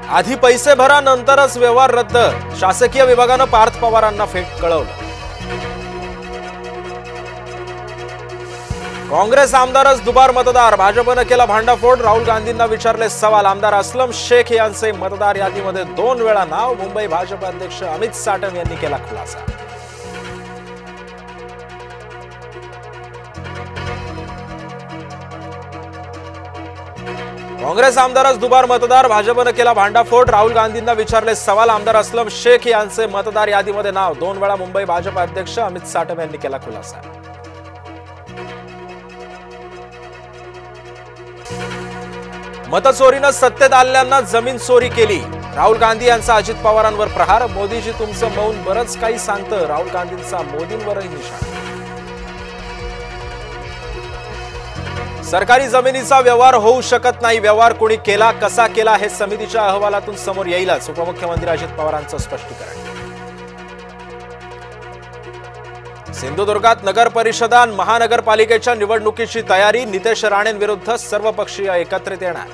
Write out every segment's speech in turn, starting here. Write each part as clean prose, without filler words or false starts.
आधी पैसे भरा नंतरच व्यवहार रद्द, शासकीय विभागानं पार्थ पवारांना कळवलं. काँग्रेस आमदारच दुबार मतदार, भाजपनं केला भांडाफोड, राहुल गांधींना विचारले सवाल. आमदार असलम शेख यांचे मतदार यादीमध्ये 2 वेळा नाव, मुंबई भाजप अध्यक्ष अमित साटम यांनी केला खुलासा. काँग्रेस आमदारच दुबार मतदार, भाजपनं केला भांडाफोड, राहुल गांधींना विचारले सवाल. आमदार असलम शेख यांचे मतदार यादीमध्ये नाव, 2 वेळा मुंबई भाजप अध्यक्ष अमित साटम यांनी केला खुलासा. मतचोरीनं सत्तेत आलेल्यांना जमीन चोरी केली, राहुल गांधी यांचा अजित पवारांवर प्रहार. मोदीजी तुमचं मौन बरंच काही सांगतं, राहुल गांधींचा मोदींवरही निशाणा. सरकारी जमिनीचा व्यवहार होऊ शकत नाही, व्यवहार कोणी केला कसा केला हे समितीच्या अहवालातून समोर येईलच, उपमुख्यमंत्री अजित पवारांचं स्पष्टीकरण. सिंधुदुर्गात नगर परिषदा महानगरपालिकेच्या निवडणुकीची तयारी, नितेश राणेंविरुद्ध सर्वपक्षीय एकत्रित येणार.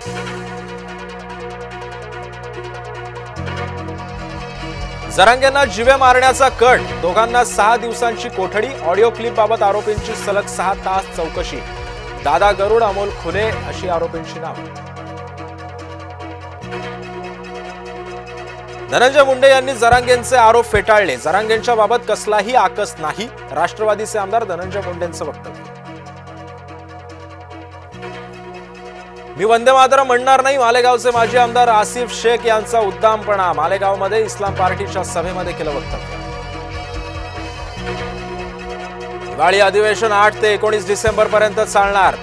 जरांगेंना जीवे मारण्याचा कट, दोघांना 6 दिवसांची कोठडी, ऑडिओ क्लिप बाबत आरोपींची सलग 6 तास चौकशी. दादा गरुड, अमोल खुले अशी आरोपींची नावं. धनंजय मुंडे यांनी जरांगेंचे आरोप फेटाळले, जरांगेंच्या बाबत कसलाही आकस नाही, राष्ट्रवादीचे आमदार धनंजय मुंडेंचं वक्तव्य. मी वंदे मातरम म्हणणार नाही, मालेगावचे माजी आमदार आसिफ शेख यांचा उद्दामपणा, मालेगावमध्ये इस्लाम पार्टीच्या सभेमध्ये केलं वक्तव्य. हिवाळी अधिवेशन 8 ते 19 डिसेंबर पर्यंत चालणार,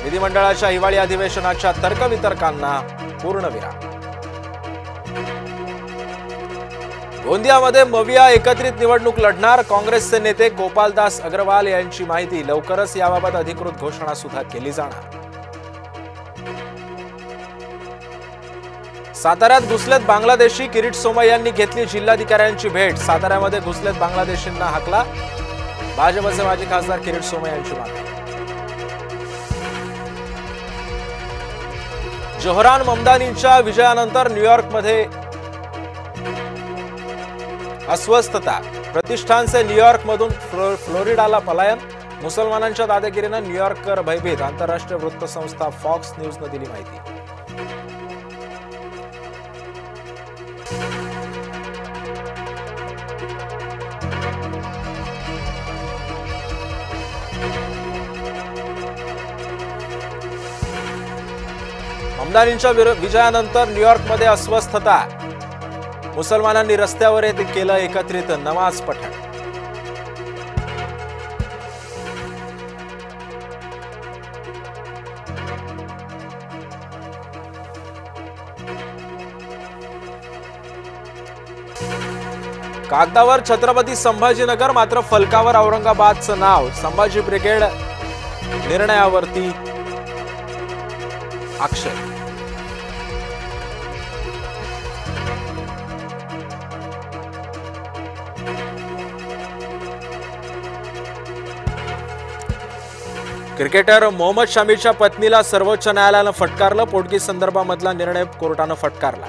विधिमंडळाच्या हिवाळी अधिवेशनाच्या तर्कवितर्कांना पूर्णविराम. गोंदियामध्ये मविया एकत्रित निवडणूक लढणार, काँग्रेसचे नेते गोपालदास अग्रवाल यांची माहिती, लवकरच याबाबत अधिकृत घोषणा सुद्धा केली जाणार. साताऱ्यात घुसलेत बांगलादेशी, किरीट सोमय्या यांनी घेतली जिल्हाधिकाऱ्यांची भेट, साताऱ्यामध्ये घुसलेत बांगलादेशींना हाकला, भाजपचे माजी खासदार किरीट सोमय्या यांची मागणी. जोहरान ममदानींच्या विजयानंतर न्यूयॉर्कमध्ये अस्वस्थता, प्रतिष्ठानचे न्यूयॉर्कमधून फ्लोरिडाला पलायन, मुसलमानांच्या दादागिरीनं न्यूयॉर्कर भयभीत, आंतरराष्ट्रीय वृत्तसंस्था फॉक्स न्यूजनं दिली माहिती. ममदानींच्या विजयानंतर न्यूयॉर्कमध्ये अस्वस्थता, मुसलमानांनी रस्त्यावर येत केलं एकत्रित नमाज पठण. कागदावर छत्रपती संभाजीनगर, मात्र फलकावर औरंगाबादचं नाव, संभाजी ब्रिगेड निर्णयावरती आक्षेप. क्रिकेटर मोहम्मद शमीच्या पत्नीला सर्वोच्च न्यायालयानं फटकारलं, पोटगी संदर्भामधला निर्णय कोर्टानं फटकारला.